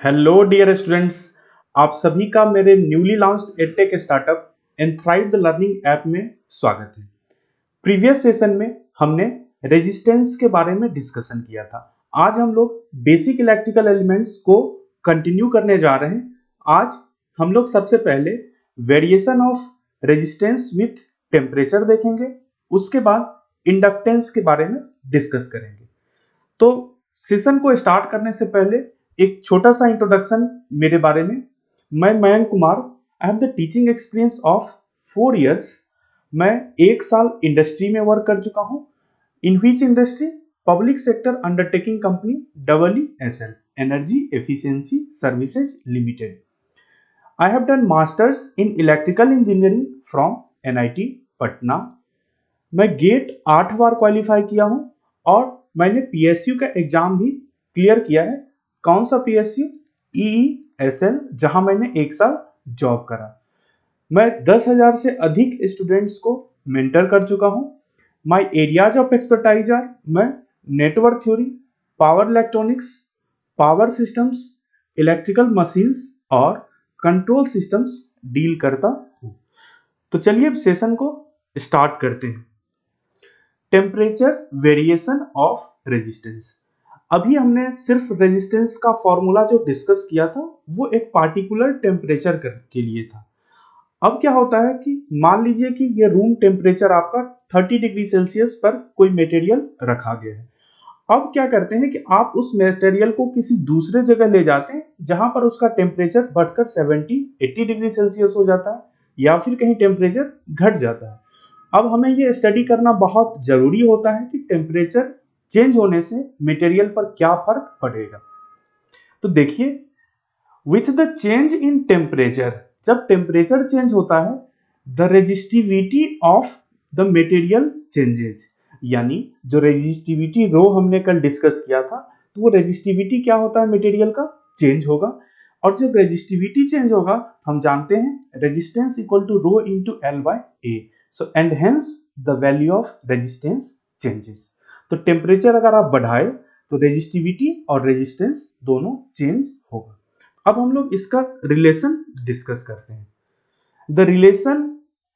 Hello dear students. आप सभी का मेरे newly launched edtech startup and thrive the learning app में स्वागत है। प्रीवियस सेशन में हमने रेजिस्टेंस के बारे में डिस्कशन किया था। आज हम लोग बेसिक इलेक्ट्रिकल एलिमेंट्स को कंटिन्यू करने जा रहे हैं। आज हम लोग सबसे पहले variation of resistance with temperature देखेंगे, उसके बाद इंडक्टेंस के बारे में डिस्कस करेंगे। तो सेशन को स्टार्ट करने से पहले एक छोटा सा इंट्रोडक्शन मेरे बारे में। मैं Mayank Kumar, I have the teaching experience of 4 years। मैं 1 साल इंडस्ट्री में वर्क कर चुका हूँ। In which industry? Public sector undertaking company EESL, energy efficiency services limited. I have done masters in electrical engineering from NIT Patna. मैं गेट 8 बार qualify किया हूँ और मैंने PSU का एग्जाम भी क्लियर किया है। कौन सा PSU? EESL, जहां मैंने 1 साल जॉब करा। मैं 10,000 से अधिक स्टूडेंट्स को मेंटर कर चुका हूं। My areas of expertise are, मैं network theory, power electronics, power systems, electrical machines और कंट्रोल सिस्टम्स डील करता हूं। तो चलिए अब सेशन को स्टार्ट करते हैं। Temperature variation of resistance. अभी हमने सिर्फ रेजिस्टेंस का फॉर्मूला जो डिस्कस किया था वो एक पार्टिकुलर टेम्परेचर के लिए था। अब क्या होता है कि मान लीजिए कि ये रूम टेम्परेचर आपका 30 डिग्री सेल्सियस पर कोई मटेरियल रखा गया है। अब क्या करते हैं कि आप उस मटेरियल को किसी दूसरे जगह ले जाते हैं जहां पर उसका टेम्परेचर बढ़कर 70-80 डिग्री सेल्सियस हो जाता है या फिर कहीं टेम्परेचर घट जाता है। अब हमें ये स्टडी करना बहुत जरूरी होता है कि टेम्परेचर चेंज होने से मटेरियल पर क्या फर्क पड़ेगा। तो देखिए, with the change in temperature, जब टेम्परेचर चेंज होता है, the resistivity of the material changes. यानी जो रेजिस्टिविटी रो हमने कल डिस्कस किया था, तो वो रेजिस्टिविटी क्या होता है मटेरियल का, चेंज होगा। और जब रेजिस्टिविटी चेंज होगा तो हम जानते हैं resistance equal to rho into L by A. So and hence the value of resistance changes. तो टेम्परेचर अगर आप बढ़ाए तो रेजिस्टिविटी और रेजिस्टेंस दोनों चेंज होगा। अब हम लोग इसका रिलेशन डिस्कस करते हैं। The relation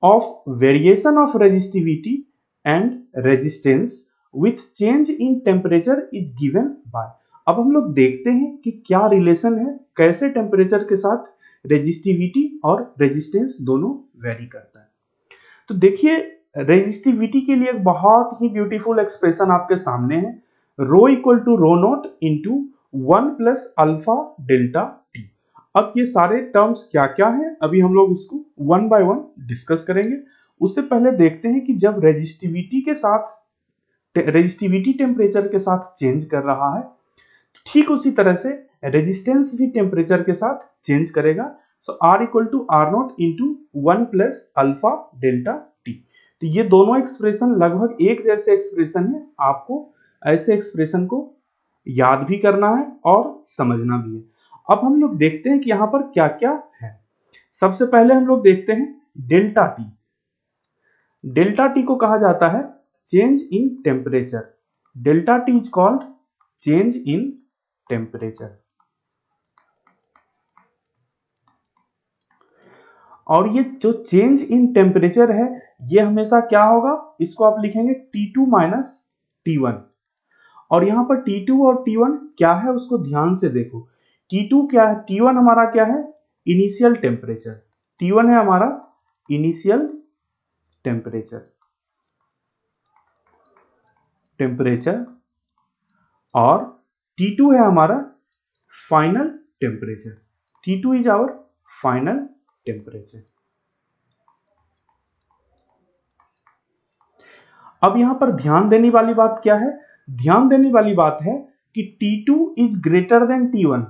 of variation of resistivity and resistance with change in temperature is given bye. अब हम लोग देखते हैं कि क्या रिलेशन है, कैसे टेम्परेचर के साथ रेजिस्टिविटी और रेजिस्टेंस दोनों वेरी करता है। तो देखिए, रेजिस्टिविटी के लिए एक बहुत ही ब्यूटीफुल एक्सप्रेशन आपके सामने है। Rho equal to rho naught into 1 plus alpha delta T. अब ये सारे टर्म्स क्या क्या हैं, अभी हम लोग उसको वन बाय वन डिस्कस करेंगे। उससे पहले देखते हैं कि जब रेजिस्टिविटी के साथ रेजिस्टिविटी टेम्परेचर के साथ चेंज कर रहा है, ठीक उसी तरह से रेजिस्टेंस भी टेम्परेचर के साथ चेंज करेगा। So R equal to R naught into 1 plus alpha delta T. तो ये दोनों एक्सप्रेशन लगभग एक जैसे एक्सप्रेशन है। आपको ऐसे एक्सप्रेशन को याद भी करना है और समझना भी है। अब हम लोग देखते हैं कि यहां पर क्या क्या है। सबसे पहले हम लोग देखते हैं डेल्टा टी। डेल्टा टी को कहा जाता है change in temperature. Delta T is called change in temperature. और ये जो चेंज इन टेम्परेचर है, ये हमेशा क्या होगा, इसको आप लिखेंगे T2 माइनस T1। और यहां पर T2 और T1 क्या है उसको ध्यान से देखो। T2 क्या है, T1 हमारा क्या है, इनिशियल टेम्परेचर। T1 है हमारा इनिशियल टेम्परेचर और T2 है हमारा final temperature. T2 is our final temperature. अब यहां पर ध्यान देने वाली बात क्या है, ध्यान देने वाली बात है कि T2 is greater than T1।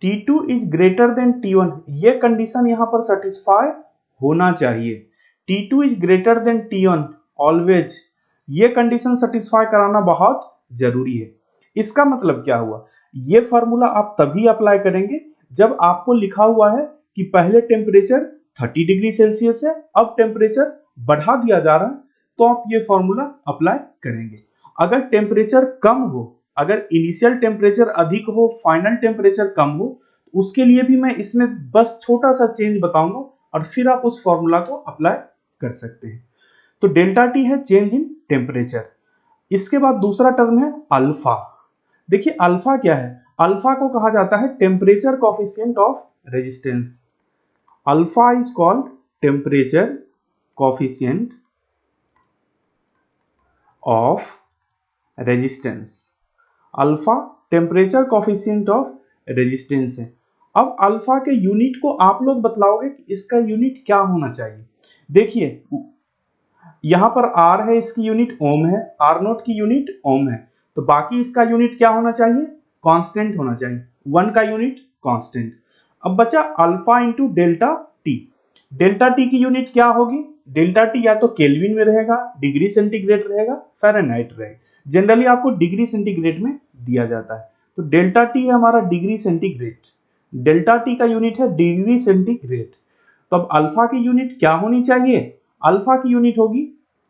T2 is greater than T1, ये कंडीशन यहां पर सेटिस्फाई होना चाहिए। T2 is greater than T1 always, ये कंडीशन सेटिस्फाई कराना बहुत जरूरी है। इसका मतलब क्या हुआ, ये फॉर्मूला आप तभी अप्लाई करेंगे जब आपको लिखा हुआ है कि पहले टेम्परेचर 30 डिग्री सेल्सियस है, अब टेम्परेचर बढ़ा दिया जा रहा है, तो आप ये फॉर्मूला अप्लाई करेंगे। अगर टेम्परेचर कम हो, अगर इनिशियल टेम्परेचर अधिक हो, फाइनल टेम्परेचर कम हो, तो उसके लिए भी मैं इसमें बस छोटा सा चेंज बताऊंगा और फिर आप उस फॉर्मूला को अप्लाई कर सकते हैं। तो डेल्टा टी है चेंज इन टेम्परेचर। इसके बाद दूसरा टर्म है अल्फा। देखिए अल्फा क्या है, अल्फा को कहा जाता है temperature coefficient of resistance. Alpha is called temperature coefficient of resistance. Alpha temperature coefficient of resistance है। अब अल्फा के यूनिट को आप लोग बतलाओगे कि इसका यूनिट क्या होना चाहिए। देखिए यहां पर आर है, इसकी यूनिट ओम है, आर नोट की यूनिट ओम है, तो बाकी इसका यूनिट क्या होना चाहिए, कांस्टेंट होना चाहिए, 1 का यूनिट कांस्टेंट। अब बचा alpha into delta T. Delta T की यूनिट क्या होगी, डेल्टा टी या तो केल्विन में रहेगा, डिग्री सेंटीग्रेड रहेगा, फ़ारेनहाइट रहेगा। जनरली आपको डिग्री सेंटीग्रेड में दिया जाता है, तो डेल्टा टी है हमारा डिग्री सेंटीग्रेड, डेल्टा टी का यूनिट है डिग्री सेंटीग्रेड। तो अब अल्फा की यूनिट क्या होनी चाहिए, अल्फा की यूनिट होगी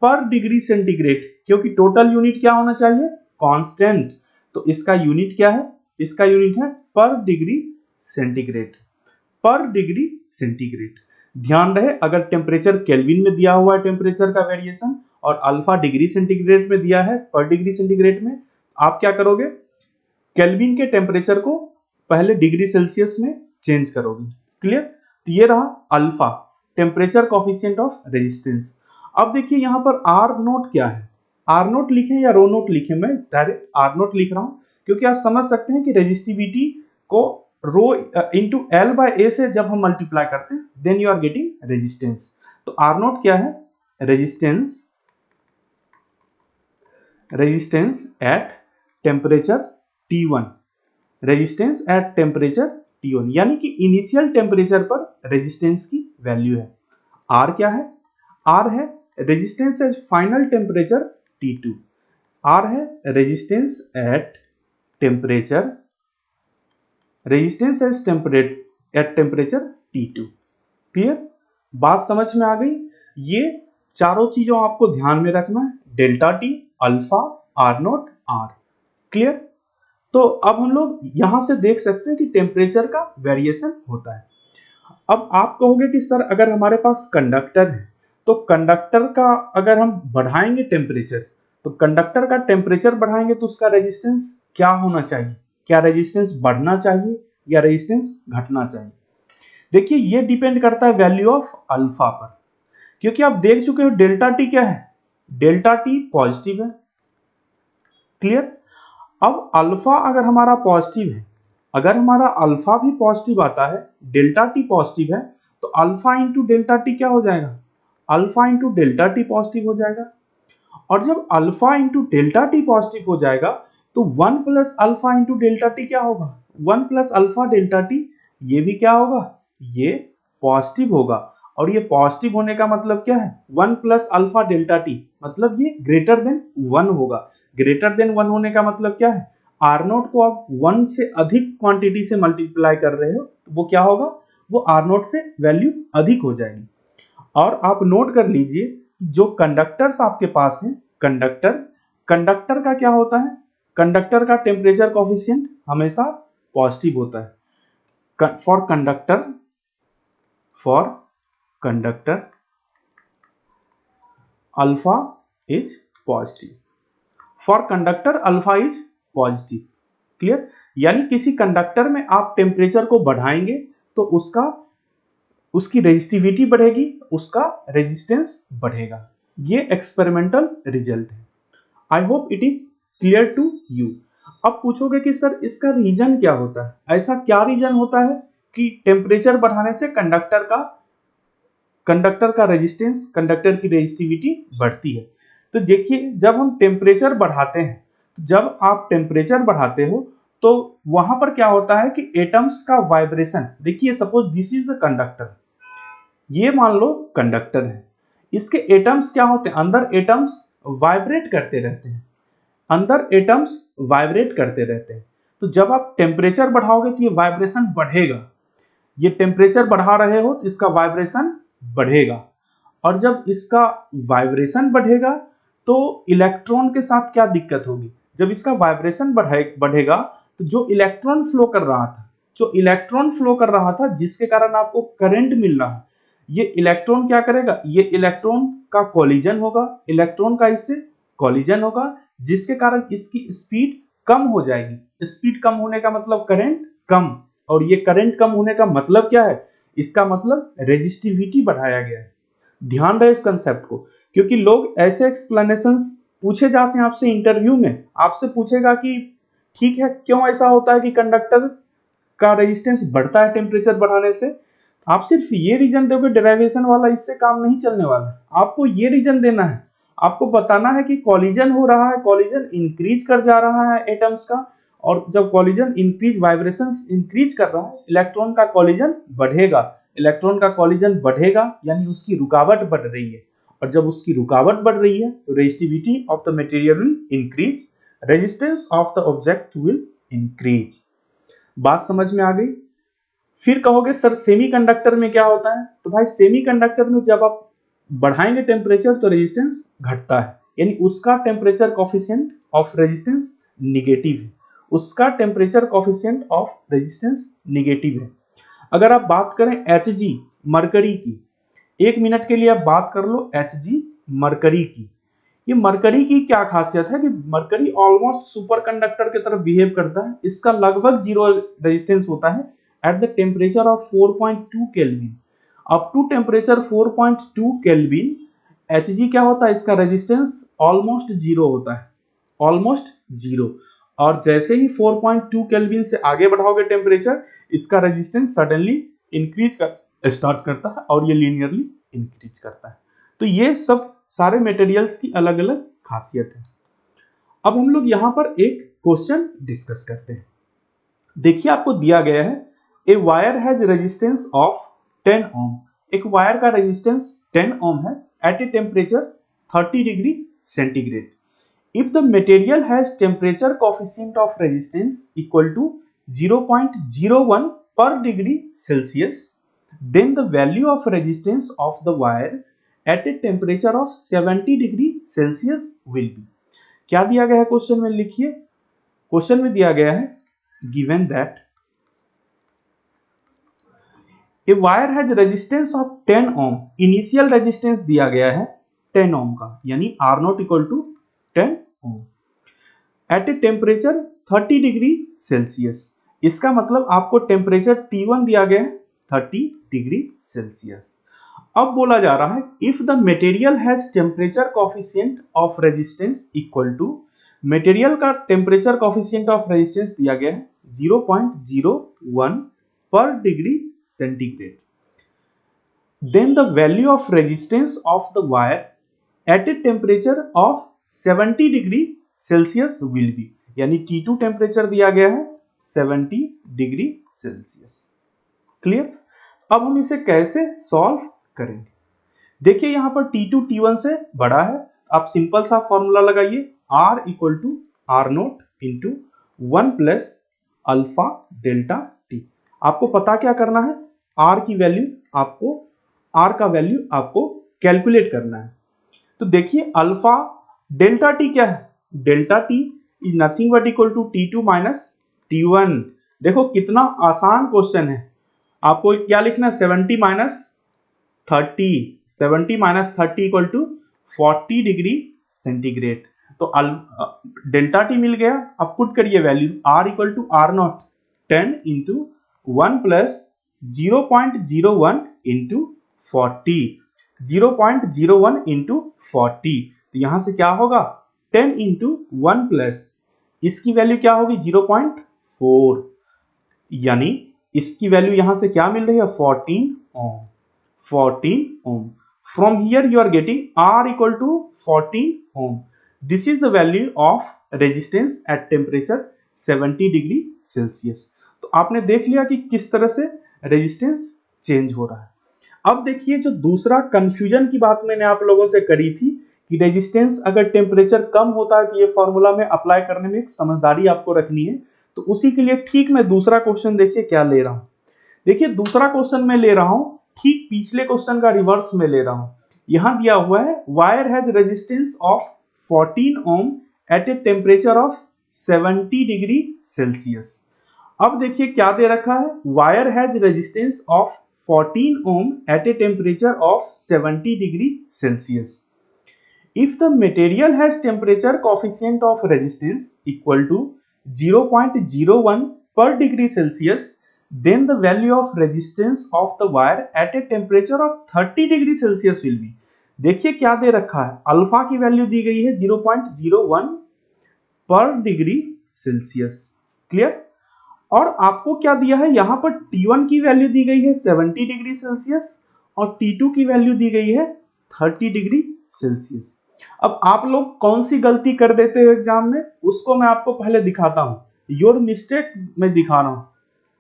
पर डिग्री सेंटीग्रेड, क्योंकि टोटल यूनिट क्या होना चाहिए, कांस्टेंट। तो इसका यूनिट क्या है, इसका यूनिट है पर डिग्री सेंटीग्रेड, पर डिग्री सेंटीग्रेड। ध्यान रहे अगर टेम्परेचर केल्विन में दिया हुआ है टेम्परेचर का वेरिएशन और अल्फा डिग्री सेंटीग्रेड में दिया है पर डिग्री सेंटीग्रेड में, आप क्या करोगे, केल्विन के टेम्परेचर को पहले डिग्री सेल्सियस में चेंज करोगे। क्लियर। तो ये रहा alpha temperature coefficient of resistance. अब देखिए यहां पर आर नोट क्या है, आर नोट लिखें या रो नोट लिखें, मैं डायरेक्ट आर नोट लिख रहा हूं क्योंकि आप समझ सकते हैं कि रेजिस्टिविटी को rho into L by A से जब हम मल्टीप्लाई करते हैं then you are getting resistance. तो आर नोट क्या है, resistance, resistance at temperature T1, resistance at temperature T1 यानी कि इनिशियल टेम्परेचर पर रेजिस्टेंस की वैल्यू है। आर क्या है, आर है resistance at final temperature T2, R है resistance at temperature, resistance at temperature T2। Clear, बात समझ में आ गई। ये चारों चीजों आपको ध्यान में रखना है, delta T, alpha, R nought, R. Clear. तो अब हम लोग यहां से देख सकते हैं कि टेम्परेचर का वेरिएशन होता है। अब आप कहोगे कि सर अगर हमारे पास कंडक्टर है तो कंडक्टर का अगर हम बढ़ाएंगे टेम्परेचर, तो कंडक्टर का टेम्परेचर बढ़ाएंगे तो उसका रेजिस्टेंस क्या होना चाहिए, क्या रेजिस्टेंस बढ़ना चाहिए या रेजिस्टेंस घटना चाहिए। देखिए ये डिपेंड करता है वैल्यू ऑफ अल्फा पर, क्योंकि आप देख चुके हो डेल्टा टी क्या है, डेल्टा टी पॉजिटिव है। क्लियर। अब अल्फा अगर हमारा पॉजिटिव है, अगर हमारा अल्फा भी पॉजिटिव आता है, डेल्टा टी पॉजिटिव है, तो अल्फा इंटू डेल्टा टी क्या हो जाएगा, alpha into delta T positive हो जाएगा। और जब alpha into delta T positive हो जाएगा तो 1 plus alpha into delta T क्या होगा, 1 प्लस अल्फा डेल्टा टी, ये भी क्या होगा, ये पॉजिटिव होगा। और ये पॉजिटिव होने का मतलब क्या है, 1 प्लस अल्फा डेल्टा टी मतलब ये ग्रेटर देन 1 होगा। ग्रेटर देन 1 होने का मतलब क्या है, आर नोट को आप 1 से अधिक क्वांटिटी से मल्टीप्लाई कर रहे हो तो वो क्या होगा, वो आर नोट से वैल्यू अधिक हो जाएगी। और आप नोट कर लीजिए जो कंडक्टर्स आपके पास हैं, कंडक्टर का क्या होता है, कंडक्टर का टेम्परेचर कोफिशिएंट हमेशा पॉजिटिव होता है। For conductor alpha is positive, for conductor alpha is positive. Clear. यानी किसी कंडक्टर में आप टेम्परेचर को बढ़ाएंगे तो उसकी रेजिस्टिविटी बढ़ेगी, उसका रेजिस्टेंस बढ़ेगा। ये एक्सपेरिमेंटल रिजल्ट है। I hope it is clear to you. अब पूछोगे कि सर इसका रीजन क्या होता है, ऐसा क्या रीजन होता है कि टेम्परेचर बढ़ाने से कंडक्टर का रेजिस्टेंस, कंडक्टर की रेजिस्टिविटी बढ़ती है। तो देखिए जब हम टेम्परेचर बढ़ाते हैं, तो जब आप टेम्परेचर बढ़ाते हो तो वहां पर क्या होता है कि एटम्स का वाइब्रेशन, देखिए suppose this is the conductor, ये मान लो कंडक्टर है, इसके एटम्स क्या होते हैं, अंदर एटम्स वाइब्रेट करते रहते हैं, अंदर एटम्स वाइब्रेट करते रहते हैं। तो जब आप टेम्परेचर बढ़ाओगे तो ये वाइब्रेशन बढ़ेगा, ये टेम्परेचर बढ़ा रहे हो तो इसका वाइब्रेशन बढ़ेगा। और जब इसका वाइब्रेशन बढ़ेगा तो इलेक्ट्रॉन के साथ क्या दिक्कत होगी, जब इसका वाइब्रेशन बढ़ेगा तो जो इलेक्ट्रॉन फ्लो कर रहा था जिसके कारण आपको करंट मिल रहा है, ये इलेक्ट्रॉन क्या करेगा, ये इलेक्ट्रॉन का कोलिजन होगा, इलेक्ट्रॉन का इससे कोलिजन होगा, जिसके कारण इसकी स्पीड कम हो जाएगी। स्पीड कम होने का मतलब करंट कम, और ये करंट कम होने का मतलब क्या है, इसका मतलब रेजिस्टिविटी बढ़ाया गया है। ध्यान रहे इस कंसेप्ट को, क्योंकि लोग ऐसे एक्सप्लेनेशंस पूछे जाते हैं आपसे इंटरव्यू में, आपसे पूछेगा कि ठीक है क्यों ऐसा होता है कि कंडक्टर का रेजिस्टेंस बढ़ता है टेम्परेचर बढ़ाने से। आप सिर्फ ये रीजन दोगे डेरिवेशन वाला, इससे काम नहीं चलने वाला। आपको ये रीजन देना है, आपको बताना है कि कॉलिजन हो रहा है, कॉलिजन इंक्रीज कर जा रहा है एटम्स का, और जब कॉलिजन इंक्रीज, वाइब्रेशन इंक्रीज कर रहा है, इलेक्ट्रॉन का कॉलिजन बढ़ेगा, इलेक्ट्रॉन का कॉलिजन बढ़ेगा यानी उसकी रुकावट बढ़ रही है, और जब उसकी रुकावट बढ़ रही है तो resistivity of the material will increase, resistance of the object will increase. बात समझ में आ गई। फिर कहोगे सर सेमीकंडक्टर में क्या होता है, तो भाई सेमीकंडक्टर में जब आप बढ़ाएंगे टेम्परेचर तो रेजिस्टेंस घटता है, यानी उसका temperature coefficient of resistance negative है, उसका temperature coefficient of resistance negative है। अगर आप बात करें Hg मरकरी की, 1 मिनट के लिए आप बात कर लो Hg मरकरी की। ये मरकरी की क्या खासियत है कि मरकरी ऑलमोस्ट सुपर कंडक्टर की तरफ बिहेव करता है, इसका लगभग जीरो रेजिस्टेंस होता है at the temperature of 4.2 kelvin. Up to temperature 4.2 kelvin Hg क्या होता है, इसका रेजिस्टेंस ऑलमोस्ट जीरो होता है, ऑलमोस्ट जीरो। और जैसे ही 4.2 केल्विन से आगे बढ़ाओगे टेम्परेचर, इसका रेजिस्टेंस सडनली इंक्रीज कर स्टार्ट करता है और ये लीनियरली इंक्रीज करता है। तो ये सब सारे मटेरियल्स की अलग अलग खासियत है। अब हम लोग यहां पर एक क्वेश्चन डिस्कस करते हैं। देखिए आपको दिया गया है a wire has resistance of 10 ohm. एक वायर का रेजिस्टेंस 10 ओम है at a temperature 30 degree centigrade. If the material has temperature coefficient of resistance equal to 0.01 per degree Celsius, then the value of resistance of the wire at a temperature of 70 degree Celsius will be। क्या दिया गया है question में, लिखिए। Question में दिया गया है given that a wire has resistance of 10 ohm, initial resistance दिया गया है 10 ohm का, यानी R0 equal to 10 ohm at a temperature 30 degree Celsius. इसका मतलब आपको टेम्परेचर T1 दिया गया है 30 डिग्री सेल्सियस। अब बोला जा रहा है if the material has temperature coefficient of resistance equal to, material का टेम्परेचर कोफिशिएंट ऑफ रेजिस्टेंस दिया गया है 0.01 per degree centigrade, then the value of resistance of the wire at a temperature of 70 degree Celsius will be, यानी T2 temperature दिया गया है 70 degree Celsius. Clear. अब हम इसे कैसे सॉल्व करेंगे, देखिए यहां पर T2 T1 से बड़ा है, आप सिंपल सा फॉर्मूला लगाइए, R equal to R0 into 1 plus alpha delta T. आपको पता क्या करना है, R की वैल्यू आपको, R का वैल्यू आपको कैलकुलेट करना है। तो देखिए अल्फा डेल्टा टी क्या है, delta T is nothing but equal to T2 minus T1। देखो कितना आसान क्वेश्चन है, आपको क्या लिखना है 70 minus 30, 70 minus 30 equal to 40 degree centigrade. तो डेल्टा टी मिल गया, अब पुट करिए value, R equal to R0 10 into 1 plus 0.01 into 40, 0.01 into 40, तो यहां से क्या होगा 10 इंटू 1 प्लस इसकी वैल्यू क्या होगी 0.4, यानी इसकी वैल्यू यहां से क्या मिल रही है 14 ohm, 14 ohm. From here you are getting R equal to 14 ohm. This is the value of resistance at temperature 70 degree Celsius. तो आपने देख लिया कि किस तरह से रेजिस्टेंस चेंज हो रहा है। अब देखिए जो दूसरा कंफ्यूजन की बात मैंने आप लोगों से करी थी कि रेजिस्टेंस अगर टेम्परेचर कम होता है तो ये फॉर्मूला में अप्लाई करने में एक समझदारी आपको रखनी है, तो उसी के लिए ठीक मैं दूसरा क्वेश्चन देखिए क्या ले रहा हूं। देखिए दूसरा क्वेश्चन मैं ले रहा हूं ठीक पिछले क्वेश्चन का रिवर्स में ले रहा हूं। यहां दिया हुआ है wire has resistance of 14 ohm at a temperature of 70 degree Celsius. अब देखिए क्या दे रखा है, wire has resistance of 14 ohm at a temperature of 70 degree Celsius. If the material has temperature coefficient of resistance equal to 0.01 per degree Celsius, then the value of resistance of the wire at a temperature of 30 degree Celsius will be। देखिए क्या दे रखा है, alpha की value दी गई है 0.01 per degree Celsius. Clear. और आपको क्या दिया है, यहां पर T1 की वैल्यू दी गई है 70 डिग्री सेल्सियस और T2 की वैल्यू दी गई है 30 डिग्री सेल्सियस। अब आप लोग कौन सी गलती कर देते हो एग्जाम में, उसको मैं आपको पहले दिखाता हूं। योर मिस्टेक मैं दिखा रहा हूं,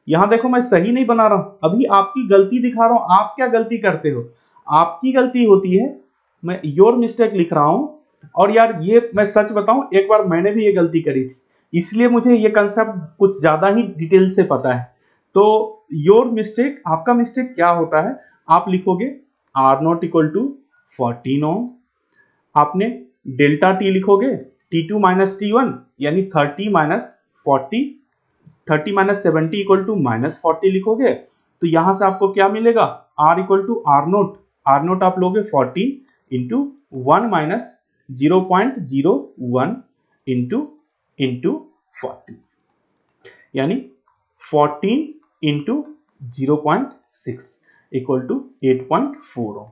यहां देखो मैं सही नहीं बना रहा हूं, अभी आपकी गलती दिखा रहा हूं। आप क्या गलती करते हो, आपकी गलती होती है, मैं योर मिस्टेक लिख रहा हूं। और यार ये मैं सच बताऊं, एक बार मैंने भी ये गलती करी थी, इसलिए मुझे ये कंसेप्ट कुछ ज्यादा ही डिटेल से पता है। तो योर मिस्टेक, आपका मिस्टेक क्या होता है, आप लिखोगे R naught equal to 14 ohm, आपने डेल्टा टी लिखोगे T2 माइनस T1 यानी 30 minus 40, 30 minus 70 equal to minus 40 लिखोगे। तो यहां से आपको क्या मिलेगा, R equal to R naught आप लोगे 40 इंटू 1 माइनस 0.01 इंटू 40 यानी 14 इंटू 0.6 इक्वल टू 8.4,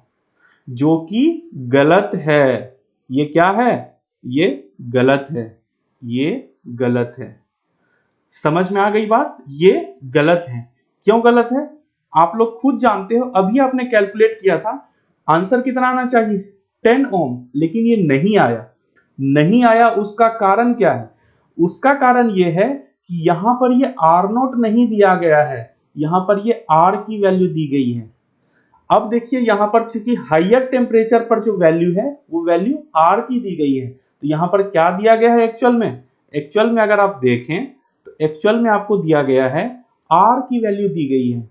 जो कि गलत है। ये क्या है, ये गलत है, ये गलत है। समझ में आ गई बात, ये गलत है। क्यों गलत है, आप लोग खुद जानते हो। अभी आपने कैलकुलेट किया था, आंसर कितना आना चाहिए 10 ओम, लेकिन ये नहीं आया। उसका कारण क्या है, उसका कारण ये है कि यहां पर ये आर नोट नहीं दिया गया है, यहां पर ये आर की वैल्यू दी गई है। अब देखिए यहां पर चूंकि हायर टेम्परेचर पर जो वैल्यू है वो वैल्यू आर की दी गई है, तो यहां पर क्या दिया गया है एक्चुअल में अगर आप देखें तो एक्चुअल में आपको दिया गया है आर की वैल्यू दी गई है,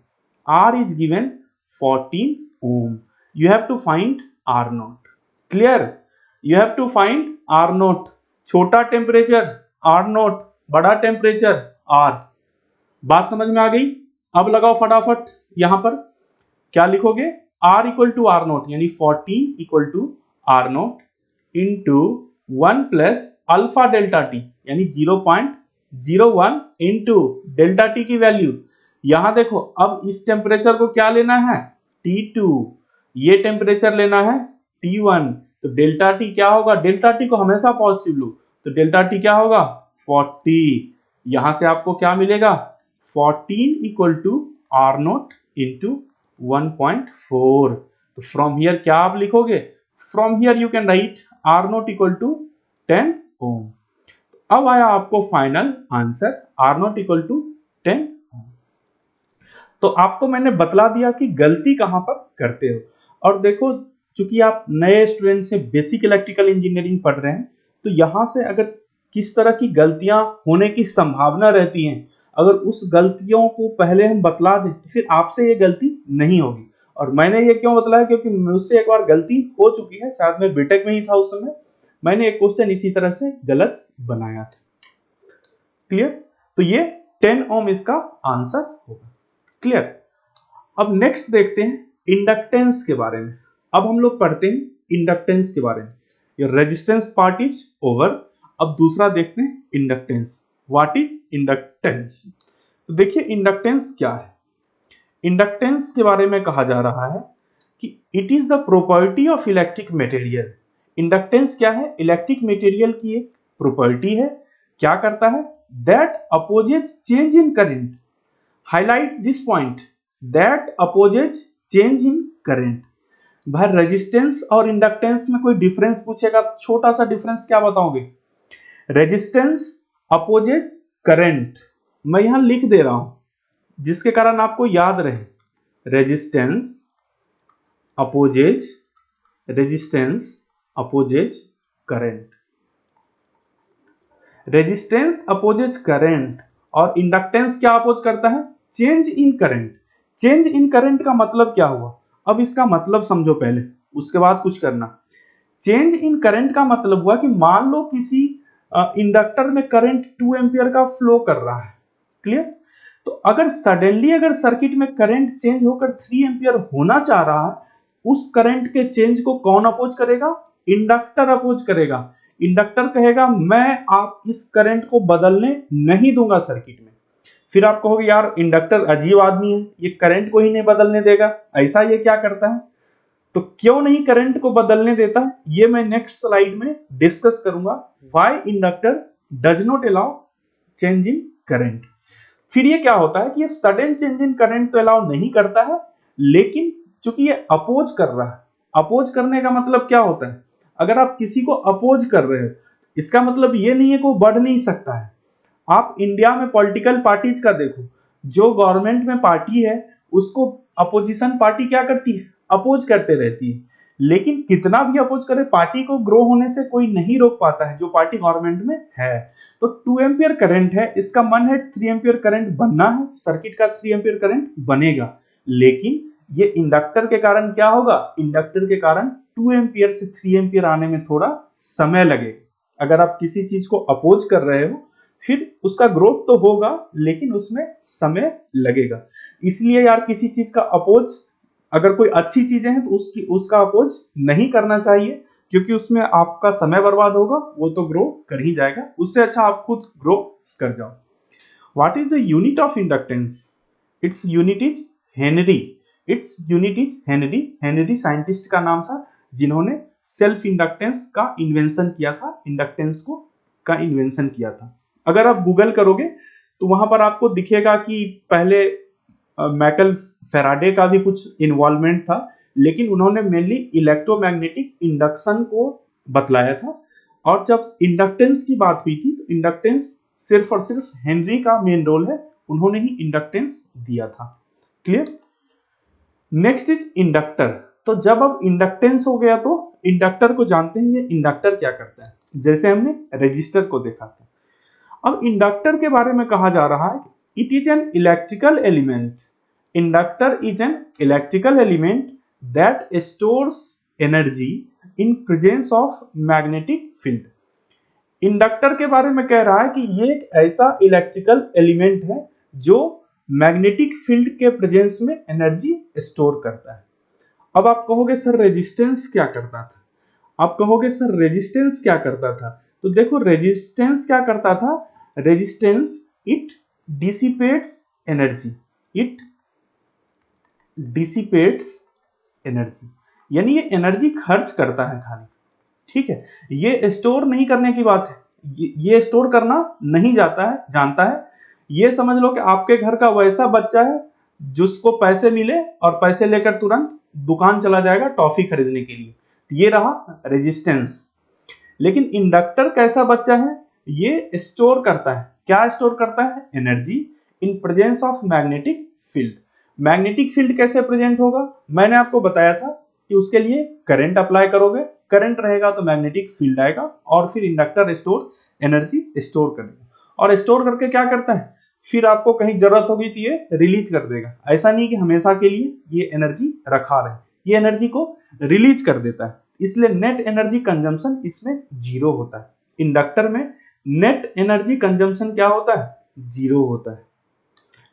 R is given 14 ohm. You have to find R naught. Clear, you have to find R naught. छोटा टेम्परेचर आर नोट, बड़ा टेम्परेचर आर। बात समझ में आ गई। अब लगाओ फटाफट, यहां पर क्या लिखोगे, R equal to R naught यानी 14 equal to R naught into 1 plus alpha delta T यानी 0.01 इंटू डेल्टा टी की वैल्यू। यहां देखो अब इस टेम्परेचर को क्या लेना है T2, ये टेम्परेचर लेना है T1, तो डेल्टा टी क्या होगा, डेल्टा टी को हमेशा पॉजिटिव लो, तो डेल्टा टी क्या होगा 40। यहां से आपको क्या मिलेगा 14 equal to R naught into 1.4। तो फ्रॉम हियर क्या आप लिखोगे, from here you can write R naught equal to 10 ohm. अब आया आपको final answer R naught equal to 10 ohm. तो आपको मैंने बतला दिया कि गलती कहां पर करते हो। और देखो चूंकि आप नए स्टूडेंट से बेसिक इलेक्ट्रिकल इंजीनियरिंग पढ़ रहे हैं, तो यहां से अगर किस तरह की गलतियां होने की संभावना रहती हैं, अगर उस गलतियों को पहले हम बतला दें तो फिर आपसे ये गलती नहीं होगी। और मैंने ये क्यों बतलाया, क्योंकि मुझसे एक बार गलती हो चुकी है, शायद मैं बीटेक में ही था उस समय, मैंने एक क्वेश्चन इसी तरह से गलत बनाया था। क्लियर, तो ये 10 ओम इसका आंसर होगा। क्लियर। अब नेक्स्ट देखते हैं इंडक्टेंस के बारे में। अब हम लोग पढ़ते हैं इंडक्टेंस के बारे में। ये रेजिस्टेंस पार्ट इज ओवर। अब दूसरा देखते हैं इंडक्टेंस। What is inductance. तो देखिए इंडक्टेंस क्या है। इंडक्टेंस के बारे में कहा जा रहा है कि it is the property of electric material. Inductance क्या है, इलेक्ट्रिक मटेरियल की एक प्रॉपर्टी है। क्या करता है, that opposes change in current. Highlight this point, that opposes change in current. भाई रेजिस्टेंस और इंडक्टेंस में कोई डिफरेंस पूछेगा, छोटा सा डिफरेंस क्या बताओगे, रेजिस्टेंस अपोजेज करंट, मैं यहां लिख दे रहा हूं जिसके कारण आपको याद रहे, resistance opposes current. Resistance opposes current और इंडक्टेंस क्या अपोज करता है, change in current. Change in current का मतलब क्या हुआ, अब इसका मतलब समझो पहले, उसके बाद कुछ करना। चेंज इन करंट का मतलब हुआ कि मान लो किसी इंडक्टर में करंट 2 एम्पियर का फ्लो कर रहा है। क्लियर? तो अगर सडनली अगर सर्किट में करंट चेंज होकर 3 एम्पियर होना चाह रहा है, उस करंट के चेंज को कौन अपोज करेगा? इंडक्टर अपोज करेगा। इंडक्टर कहेगा मैं आप इस करंट को बदलने नहीं दूंगा सर्किट में। फिर आप कहोगे यार इंडक्टर अजीब आदमी है, ये करंट को ही नहीं बदलने देगा, ऐसा ये क्या करता है? तो क्यों नहीं करंट को बदलने देता है, ये मैं नेक्स्ट स्लाइड में डिस्कस करूंगा। Why inductor does not allow change in current. फिर ये क्या होता है कि ये सडन चेंज इन करंट तो अलाउ नहीं करता है, लेकिन चूंकि ये अपोज कर रहा है, अपोज करने का मतलब क्या होता है? अगर आप किसी को अपोज कर रहे हो, इसका मतलब ये नहीं है कि वो बढ़ नहीं सकता है। आप इंडिया में पॉलिटिकल पार्टीज का देखो, जो गवर्नमेंट में पार्टी है उसको अपोजिशन पार्टी क्या करती है? अपोज करते रहती है। लेकिन कितना भी अपोज करे, पार्टी को ग्रो होने से कोई नहीं रोक पाता है जो पार्टी गवर्नमेंट में है। तो 2 एम्पियर करंट है, इसका मन है 3 एम्पियर करंट बनना है, सर्किट का 3 एम्पियर करंट बनेगा। लेकिन ये इंडक्टर के कारण क्या होगा? इंडक्टर के कारण 2 एम्पियर से 3 एम्पियर आने में थोड़ा समय लगेगा। अगर आप किसी चीज को अपोज कर रहे हो, फिर उसका ग्रोथ तो होगा लेकिन उसमें समय लगेगा। इसलिए यार किसी चीज का अपोज, अगर कोई अच्छी चीजें हैं तो उसका अपोज नहीं करना चाहिए, क्योंकि उसमें आपका समय बर्बाद होगा, वो तो ग्रो कर ही जाएगा। उससे अच्छा आप खुद ग्रो कर जाओ। What is the unit of inductance? Its unit is Henry. Its unit is Henry. Henry scientist का नाम था जिन्होंने सेल्फ इंडक्टेंस का इन्वेंशन किया था, इंडक्टेंस को का इन्वेंशन किया था। अगर आप गूगल करोगे तो वहां पर आपको दिखेगा कि पहले माइकल फेराडे का भी कुछ इन्वॉल्वमेंट था, लेकिन उन्होंने मेनली इलेक्ट्रोमैग्नेटिक इंडक्शन को बतलाया था। और जब इंडक्टेंस की बात हुई थी तो इंडक्टेंस सिर्फ और सिर्फ हेनरी का मेन रोल है, उन्होंने ही इंडक्टेंस दिया था। क्लियर? Next is inductor. तो जब अब इंडक्टेंस हो गया तो इंडक्टर को जानते हैं, ये इंडक्टर क्या करता है, जैसे हमने रेजिस्टर को देखा था। अब इंडक्टर के बारे में कहा जा रहा है it is an electrical element. Inductor is an electrical element that stores energy in presence of magnetic field. Inductor के बारे में कह रहा है कि ये एक ऐसा इलेक्ट्रिकल एलिमेंट है जो मैग्नेटिक फील्ड के प्रेजेंस में एनर्जी स्टोर करता है। अब आप कहोगे सर रेजिस्टेंस क्या करता था? आप कहोगे सर रेजिस्टेंस क्या करता था? तो देखो रेजिस्टेंस क्या करता था? Resistance it dissipates energy. It dissipates energy, यानी ये एनर्जी खर्च करता है खाली। ठीक है, ये स्टोर नहीं करने की बात है, ये स्टोर करना नहीं जानता है। ये समझ लो कि आपके घर का वैसा बच्चा है जिसको पैसे मिले और पैसे लेकर तुरंत दुकान चला जाएगा टॉफी खरीदने के लिए, ये रहा रेजिस्टेंस। लेकिन इंडक्टर कैसा बच्चा है? ये स्टोर करता है। क्या स्टोर करता है? Energy in presence of magnetic field. Magnetic field कैसे प्रेजेंट होगा? मैंने आपको बताया था कि उसके लिए करंट अप्लाई करोगे, करंट रहेगा तो मैग्नेटिक फील्ड आएगा और फिर इंडक्टर स्टोर एनर्जी स्टोर करेगा। और स्टोर करके क्या करता है? फिर आपको कहीं जरूरत होगी तो ये रिलीज कर देगा। ऐसा नहीं कि हमेशा के लिए ये एनर्जी रखा रहे, ये एनर्जी को रिलीज कर देता है। इसलिए नेट एनर्जी कंजम्पशन इसमें 0 होता है। इंडक्टर में नेट एनर्जी कंजम्पशन क्या होता है? 0 होता है।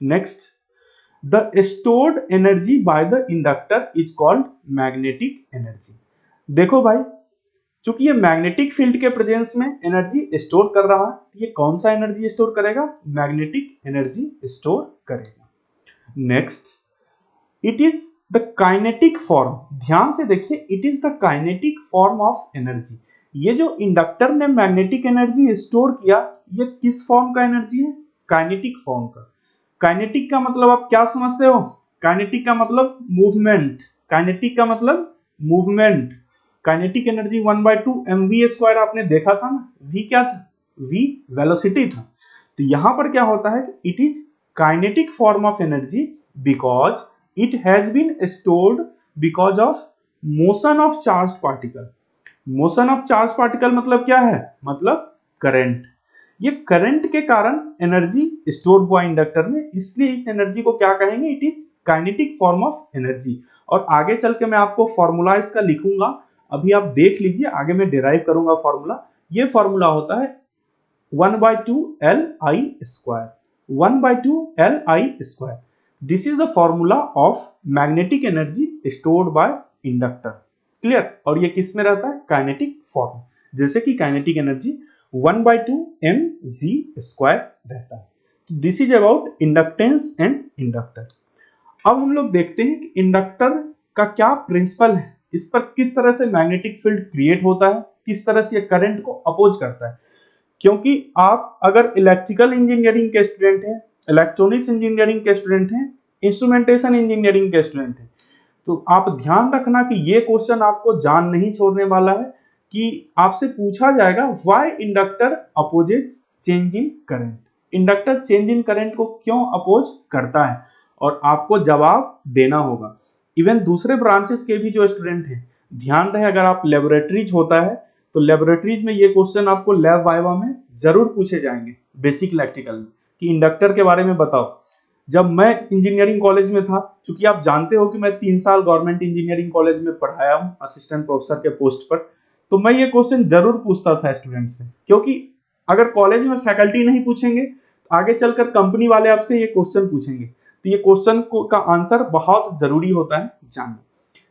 Next, the stored energy by the inductor is called magnetic energy. देखो भाई, चूंकि ये मैग्नेटिक फील्ड के प्रेजेंस में एनर्जी स्टोर कर रहा है, ये कौन सा एनर्जी स्टोर करेगा? मैग्नेटिक एनर्जी स्टोर करेगा। Next, it is the kinetic form. ध्यान से देखिए, it is the kinetic form of energy. ये जो इंडक्टर ने मैग्नेटिक एनर्जी स्टोर किया, ये किस फॉर्म का एनर्जी है? काइनेटिक फॉर्म का। काइनेटिक का मतलब आप क्या समझते हो? काइनेटिक का मतलब मूवमेंट। काइनेटिक का मतलब मूवमेंट। काइनेटिक एनर्जी 1/2 mv² आपने देखा था ना। v क्या था? v वेलोसिटी था। तो यहां पर क्या होता है? It is kinetic form of energy because it has been stored because of motion of charged particle. Motion of charge particle मतलब क्या है? मतलब करंट। ये करंट के कारण एनर्जी स्टोर हुआ इंडक्टर में, इसलिए इस एनर्जी को क्या कहेंगे? It is kinetic form of energy. और आगे चल के मैं आपको फॉर्मूला इसका लिखूंगा, अभी आप देख लीजिए, आगे मैं डिराइव करूंगा फॉर्मूला। ये फॉर्मूला होता है 1/2 Li², 1/2 Li². This is the formula of magnetic energy stored by inductor. Clear? और ये किस में रहता है? काइनेटिक फॉर्म, जैसे कि काइनेटिक एनर्जी 1/2mv² रहता है. This is about inductance and inductor. अब हम लोग देखते हैं कि इंडक्टर का क्या प्रिंसिपल है, इस पर किस तरह से मैग्नेटिक फील्ड क्रिएट होता है, किस तरह से ये करंट को अपोज करता है. क्योंकि आप अगर इलेक्ट्रिकल इंजीनियरिंग के स्टूडेंट हैं, इलेक्ट्रॉनिक्स इंजीनियरिंग के स्टूडेंट हैं, इंस्ट्रूमेंटेशन इंजीनियरिंग के स्टूडेंट हैं, तो आप ध्यान रखना कि ये क्वेश्चन आपको जान नहीं छोड़ने वाला है कि आपसे पूछा जाएगा why inductor opposes change in current. Inductor change in current को क्यों अपोज करता है, और आपको जवाब देना होगा. इवन दूसरे ब्रांचेस के भी जो स्टूडेंट हैं, ध्यान रहे अगर आप लेबोरेटरीज होता है तो लेबोरेटरीज में ये क्वेश्चन आपको लैब वाइवा में जरूर पूछे जाएंगे, बेसिक इलेक्ट्रिकल में, कि इंडक्टर के बारे में बताओ. जब मैं इंजीनियरिंग कॉलेज में था, चूंकि आप जानते हो कि मैं 3 साल गवर्नमेंट इंजीनियरिंग कॉलेज में पढ़ाया हूँ असिस्टेंट प्रोफेसर के पोस्ट पर, तो मैं ये क्वेश्चन जरूर पूछता था स्टूडेंट से, क्योंकि अगर कॉलेज में फैकल्टी नहीं पूछेंगे तो आगे चलकर कंपनी वाले आपसे ये क्वेश्चन पूछेंगे. तो ये क्वेश्चन का आंसर बहुत जरूरी होता है जानना.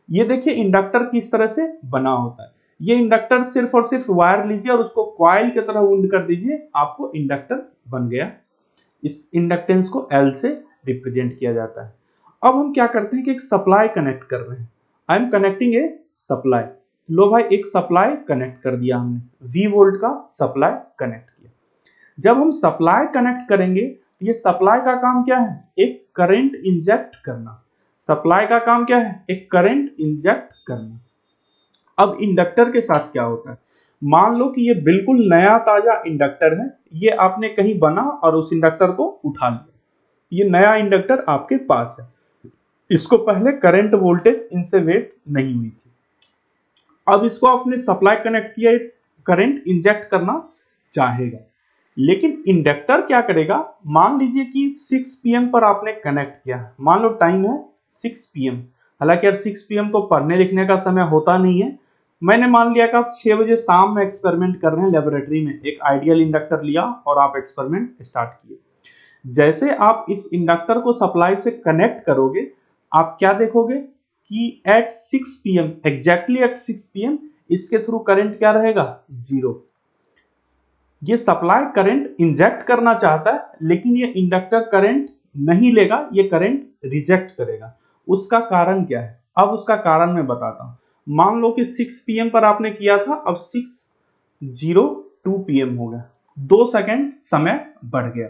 ये देखिए इंडक्टर किस तरह से बना होता है. ये इंडक्टर सिर्फ और सिर्फ वायर लीजिए और उसको कॉइल की तरह वुंड कर दीजिए, आपको इंडक्टर बन गया. इस इंडक्टेंस को L से रिप्रेजेंट किया जाता है. अब हम क्या करते हैं कि एक सप्लाई कनेक्ट कर रहे हैं. I am connecting a supply. लो भाई, एक सप्लाई कनेक्ट कर दिया हमने, V वोल्ट का सप्लाई कनेक्ट किया. जब हम सप्लाई कनेक्ट करेंगे, ये सप्लाई का काम क्या है? एक करंट इंजेक्ट करना. सप्लाई का काम क्या है? एक करंट इंजेक्ट करना. अब इंडक्टर के साथ क्या होता है? मान लो कि ये बिल्कुल नया ताजा इंडक्टर है, ये आपने कहीं बना और उस इंडक्टर को उठा लिया. ये नया इंडक्टर आपके पास है, इसको पहले करंट वोल्टेज इनसे वेट नहीं हुई थी. अब इसको आपने सप्लाई कनेक्ट किया, करंट इंजेक्ट करना चाहेगा, लेकिन इंडक्टर क्या करेगा? मान लीजिए कि 6 PM पर आपने कनेक्ट किया, मान लो टाइम है 6 PM. हालांकि यार 6 PM तो पढ़ने लिखने का समय होता नहीं है. मैंने मान लिया कि आप 6 बजे शाम में एक्सपेरिमेंट कर रहे हैं लेबोरेटरी में, एक आइडियल इंडक्टर लिया और आप एक्सपेरिमेंट स्टार्ट किए. जैसे आप इस इंडक्टर को सप्लाई से कनेक्ट करोगे, आप क्या देखोगे कि at 6 PM, exactly at 6 PM इसके थ्रू करंट क्या रहेगा? 0. ये सप्लाई करंट इंजेक्ट करना चाहता है, लेकिन ये इंडक्टर करंट नहीं लेगा, ये करंट रिजेक्ट करेगा. उसका कारण क्या है? अब उसका कारण मैं बताता हूं. मान लो कि 6 PM पर आपने किया था, अब 6:02 PM हो गया, 2 सेकेंड समय बढ़ गया.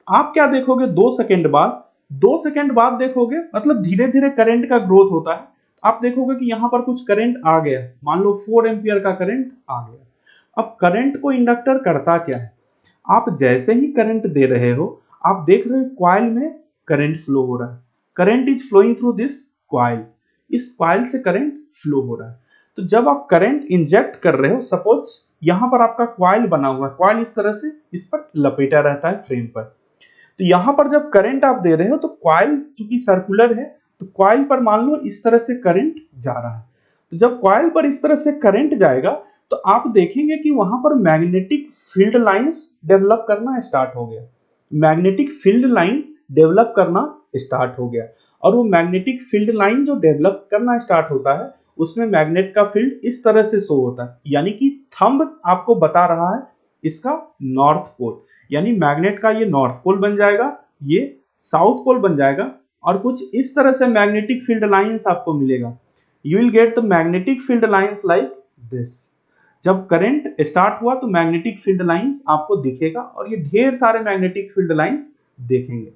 आप क्या देखोगे 2 सेकेंड बाद? 2 सेकेंड बाद देखोगे, मतलब धीरे धीरे करंट का ग्रोथ होता है. आप देखोगे कि यहां पर कुछ करंट आ गया, मान लो 4 एम्पियर का करंट आ गया. अब करंट को इंडक्टर करता क्या है? आप जैसे ही करंट दे रहे हो, आप देख रहे हो कॉइल में करंट फ्लो हो रहा है. Current is flowing through this coil. इस कॉइल से करंट फ्लो हो रहा है. तो जब आप करंट इंजेक्ट कर रहे हो, सपोज यहां पर आपका कॉइल बना हुआ है, कॉइल इस तरह से इस पर लपेटा रहता है फ्रेम पर. तो यहां पर जब करंट आप दे रहे हो तो कॉइल चूंकि सर्कुलर है, तो कॉइल पर मान लो इस तरह से करंट जा रहा है. तो जब कॉइल पर इस तरह से करंट जाएगा, तो आप देखेंगे कि वहां पर मैग्नेटिक फील्ड लाइंस डेवलप करना स्टार्ट हो गया. मैग्नेटिक फील्ड लाइन डेवलप करना स्टार्ट हो गया. और वो मैग्नेटिक फील्ड लाइन जो डेवलप करना स्टार्ट होता है, उसमें मैग्नेट का फील्ड इस तरह से शो होता है, यानी कि थंब आपको बता रहा है इसका नॉर्थ पोल, यानी मैग्नेट का ये नॉर्थ पोल बन जाएगा, ये साउथ पोल बन जाएगा, और कुछ इस तरह से मैग्नेटिक फील्ड लाइंस आपको मिलेगा. You will get the magnetic field lines like this. जब करंट स्टार्ट हुआ तो मैग्नेटिक फील्ड लाइंस आपको दिखेगा, और ये ढेर सारे मैग्नेटिक फील्ड लाइंस देखेंगे.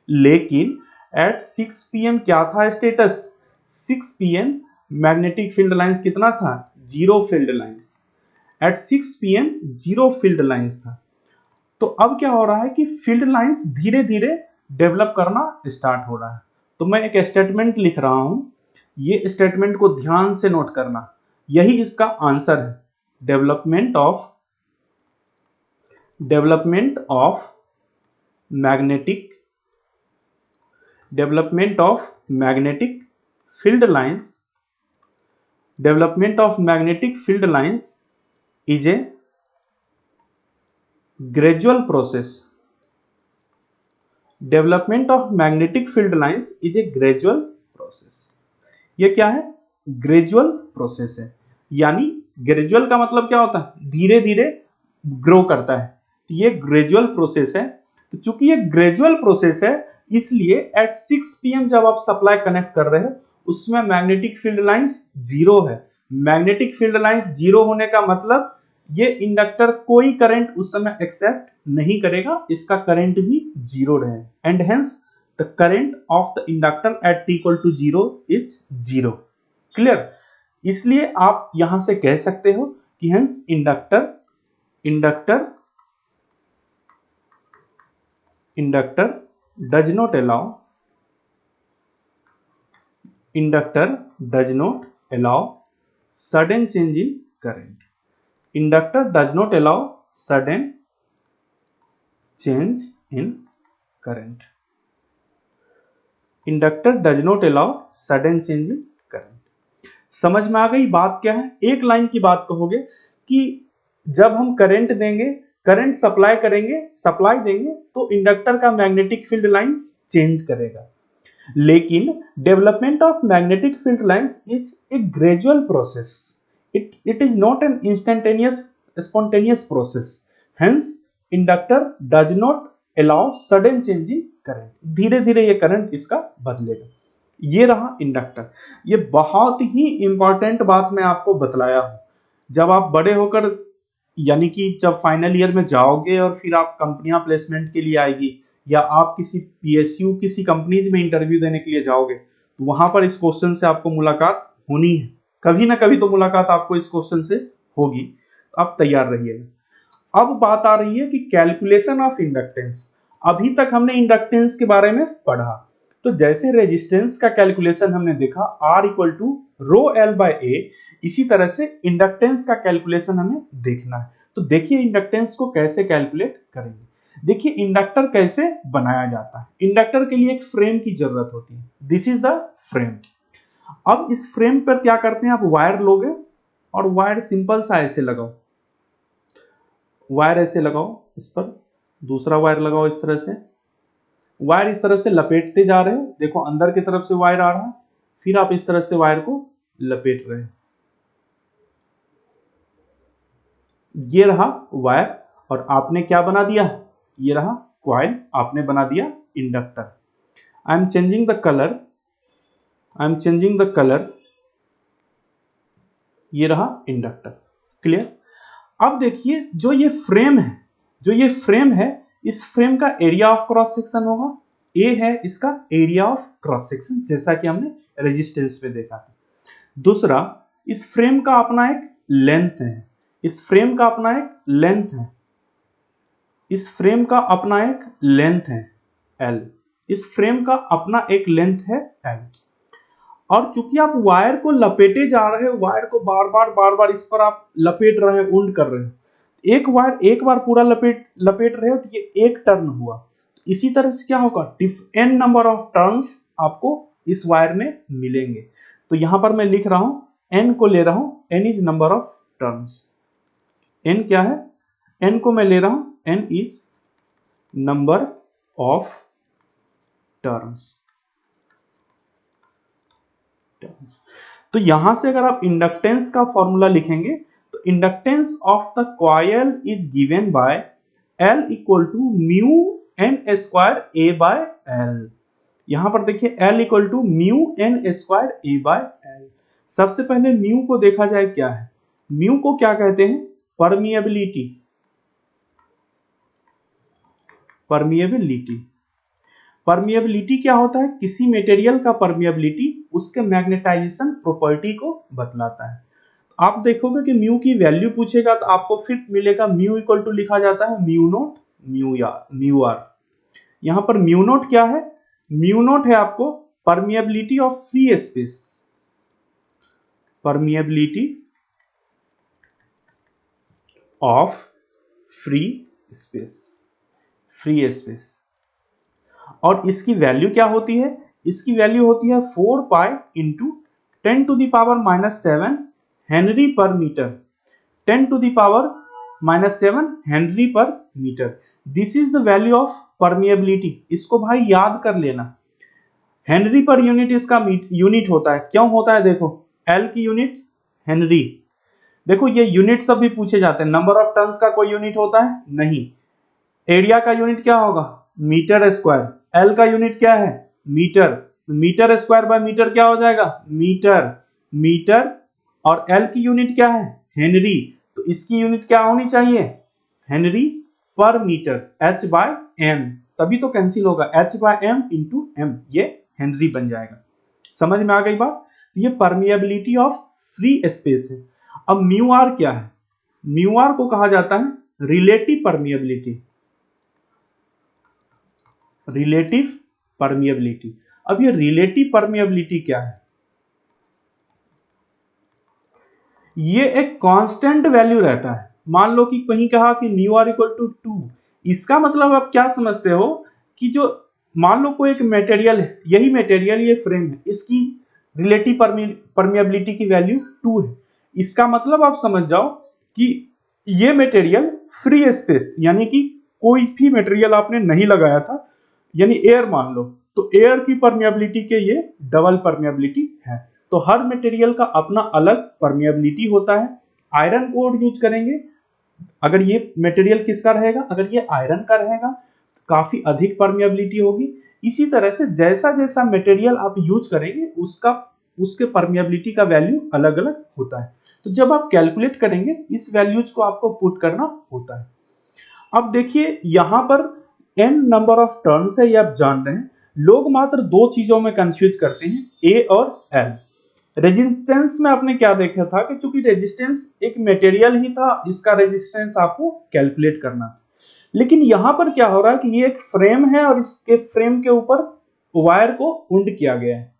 लेकिन एट 6 PM क्या था status? 6 PM magnetic field lines कितना था? 0 field lines. At 6 PM 0 field lines था. तो अब क्या हो रहा है कि फील्ड लाइंस धीरे धीरे डेवलप करना स्टार्ट हो रहा है. तो मैं एक स्टेटमेंट लिख रहा हूं, ये स्टेटमेंट को ध्यान से नोट करना, यही इसका आंसर है. Development of magnetic field lines is a gradual process, development of magnetic field lines is a gradual process. ये क्या है? ग्रेजुअल प्रोसेस है। यानी ग्रेजुअल का मतलब क्या होता है? धीरे धीरे ग्रो करता है, तो ये ग्रेजुअल प्रोसेस है। तो चूंकि ये ग्रेजुअल प्रोसेस है, इसलिए एट 6 PM जब आप सप्लाई कनेक्ट कर रहे हो, उसमें मैग्नेटिक फील्ड लाइंस जीरो है। मैग्नेटिक फील्ड लाइंस जीरो होने का मतलब ये इंडक्टर कोई करंट उस समय एक्सेप्ट नहीं करेगा, इसका करंट भी जीरो रहेगा, and hence the current of the inductor at t equal to zero is zero. Clear? इसलिए आप यहां से कह सकते हो कि hence inductor does not allow sudden change in current. Inductor does not allow sudden change in current. Inductor does not allow sudden change in current. समझ में आ गई बात क्या है? एक लाइन की बात कहोगे कि जब हम करंट देंगे, करंट सप्लाई करेंगे, सप्लाई देंगे, तो इंडक्टर का मैग्नेटिक फील्ड लाइंस चेंज करेगा। लेकिन development of magnetic field lines is a gradual process, it is not an instantaneous spontaneous process. Hence inductor does not allow sudden change in current, धीरे धीरे ये current इसका बदलेगा। ये रहा इंडक्टर। ये बहुत ही इंपॉर्टेंट बात मैं आपको बतलाया हूं। जब आप बड़े होकर, यानी कि जब फाइनल ईयर में जाओगे और फिर आप कंपनियां प्लेसमेंट के लिए आएगी, या आप किसी PSU किसी कंपनीज में इंटरव्यू देने के लिए जाओगे, तो वहां पर इस क्वेश्चन से आपको मुलाकात होनी है। कभी ना कभी तो मुलाकात आपको इस क्वेश्चन से होगी, तो आप तैयार रहिएगा। अब बात आ रही है कि कैलकुलेशन ऑफ इंडक्टेंस। अभी तक हमने इंडक्टेंस के बारे में पढ़ा, तो जैसे रेजिस्टेंस का कैलकुलेशन हमने देखा R equal to rho L by A, इसी तरह से इंडक्टेंस का कैलकुलेशन हमें देखना है। तो देखिए इंडक्टेंस को कैसे कैलकुलेट करेंगे। देखिए इंडक्टर कैसे बनाया जाता है। इंडक्टर के लिए एक फ्रेम की जरूरत होती है, दिस इज द फ्रेम। अब इस फ्रेम पर क्या करते हैं, आप वायर लोगे और वायर सिंपल सा ऐसे लगाओ, वायर ऐसे लगाओ, इस पर दूसरा वायर लगाओ, इस तरह से वायर इस तरह से लपेटते जा रहे हो। देखो अंदर की तरफ से वायर आ रहा है, फिर आप इस तरह से वायर को लपेट रहे हो। ये रहा वायर, और आपने क्या बना दिया? ये रहा कॉइल, आपने बना दिया inductor. I am changing the colour, ये रहा इंडक्टर। क्लियर? अब देखिए जो ये फ्रेम है, इस फ्रेम का एरिया ऑफ क्रॉस सेक्शन होगा, ए है इसका एरिया ऑफ क्रॉस सेक्शन, जैसा कि हमने रेजिस्टेंस पे देखा था। दूसरा, इस फ्रेम का अपना एक लेंथ है, इस फ्रेम का अपना एक लेंथ है, इस फ्रेम का अपना एक लेंथ है L, इस फ्रेम का अपना एक लेंथ है L। और चूंकि आप वायर को लपेटे जा रहे हो, वायर को बार बार इस पर आप लपेट रहे हो, उंड कर रहे हो, एक वायर एक बार पूरा लपेट रहे हो, तो ये एक टर्न हुआ। इसी तरह से क्या होगा, n नंबर ऑफ टर्न्स आपको इस वायर में मिलेंगे। तो यहां पर मैं लिख रहा हूं, n को ले रहा हूं, n is number of turns. n क्या है? n को मैं ले रहा हूं, n is number of turns. तो यहां से अगर आप इंडक्टेंस का फॉर्मूला लिखेंगे, तो inductance of the coil is given by L equal to mu n square A by L। यहां पर देखिए L equal to mu n square A by L। सबसे पहले म्यू को देखा जाए क्या है। म्यू को क्या कहते हैं? परमिएबिलिटी। परमिएबिलिटी क्या होता है? किसी मटेरियल का परमिएबिलिटी उसके मैग्नेटाइजेशन प्रॉपर्टी को बतलाता है। आप देखोगे कि म्यू की वैल्यू पूछेगा, तो आपको फिर मिलेगा म्यू इक्वल टू लिखा जाता है म्यू नोट म्यू आर। यहां पर म्यू नोट क्या है? म्यू नोट है आपको permeability of free space, permeability of free space. और इसकी वैल्यू क्या होती है? इसकी वैल्यू होती है 4 pi into 10 to the power -7 henry per metre, 10 to the power -7 henry per metre. This is the value of permeability. इसको भाई याद कर लेना, हेनरी पर यूनिट इसका यूनिट होता है। क्यों होता है? देखो एल की यूनिट हेनरी। देखो ये यूनिट सब भी पूछे जाते हैं। नंबर ऑफ टर्न्स का कोई यूनिट होता है? नहीं। एरिया का यूनिट क्या होगा? Metre square. एल का यूनिट क्या है? Metre. Metre square by metre क्या हो जाएगा? मीटर। मीटर और एल की यूनिट क्या है? हेनरी। तो इसकी यूनिट क्या होनी चाहिए? Henry per metre, H by M. तभी तो कैंसिल होगा, H by M into M, ये हेनरी बन जाएगा। समझ में आ गई बात? तो ये परमिएबिलिटी ऑफ फ्री स्पेस है। अब म्यू आर क्या है? म्यू आर को कहा जाता है रिलेटिव परमिएबिलिटी। Relative permeability. अब ये रिलेटिव परमिएबिलिटी क्या है? ये एक कांस्टेंट वैल्यू रहता है। मान लो कि कहीं कहा कि म्यू आर इक्वल टू 2, इसका मतलब आप क्या समझते हो कि जो मान लो कोई एक मटेरियल है, यही मटेरियल ये फ्रेम है, इसकी रिलेटिव परमिएबिलिटी की वैल्यू 2 है। इसका मतलब आप समझ जाओ कि ये मटेरियल फ्री स्पेस, यानी कि कोई भी मटेरियल आपने नहीं लगाया था, यानी एयर मान लो, तो एयर की परमिएबिलिटी के ये डबल परमिएबिलिटी है। तो हर मटेरियल का अपना अलग परमिएबिलिटी होता है। आयरन कोर यूज करेंगे अगर ये मटेरियल किसका रहेगा, अगर ये आयरन का रहेगा तो काफी अधिक परमिएबिलिटी होगी। इसी तरह से जैसा जैसा मटेरियल आप यूज करेंगे उसके परमिएबिलिटी का वैल्यू अलग अलग होता है। तो जब आप कैलकुलेट करेंगे इस वैल्यूज को आपको पुट करना होता है। अब देखिए यहां पर n नंबर ऑफ टर्न्स है, ये आप जान रहे हैं। लोग मात्र दो चीजों में कंफ्यूज करते हैं, A और L। रेजिस्टेंस में आपने क्या देखा था कि चूंकि रेजिस्टेंस एक मटेरियल ही था, इसका रेजिस्टेंस आपको कैलकुलेट करना था। लेकिन यहां पर क्या हो रहा है कि ये एक फ्रेम है और इसके फ्रेम के ऊपर वायर को उंड किया गया है।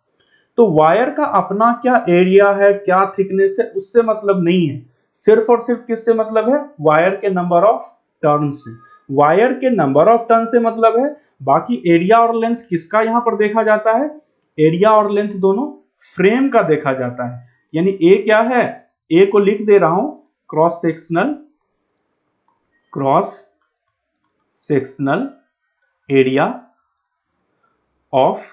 तो वायर का अपना क्या एरिया है, क्या थिकनेस है, उससे मतलब नहीं है। सिर्फ और सिर्फ किससे मतलब है? वायर के नंबर ऑफ टर्न से। वायर के नंबर ऑफ टर्न से मतलब है। बाकी एरिया और लेंथ किसका यहां पर देखा जाता है? एरिया और लेंथ दोनों फ्रेम का देखा जाता है। यानी ए क्या है? ए को लिख दे रहा हूं cross sectional area of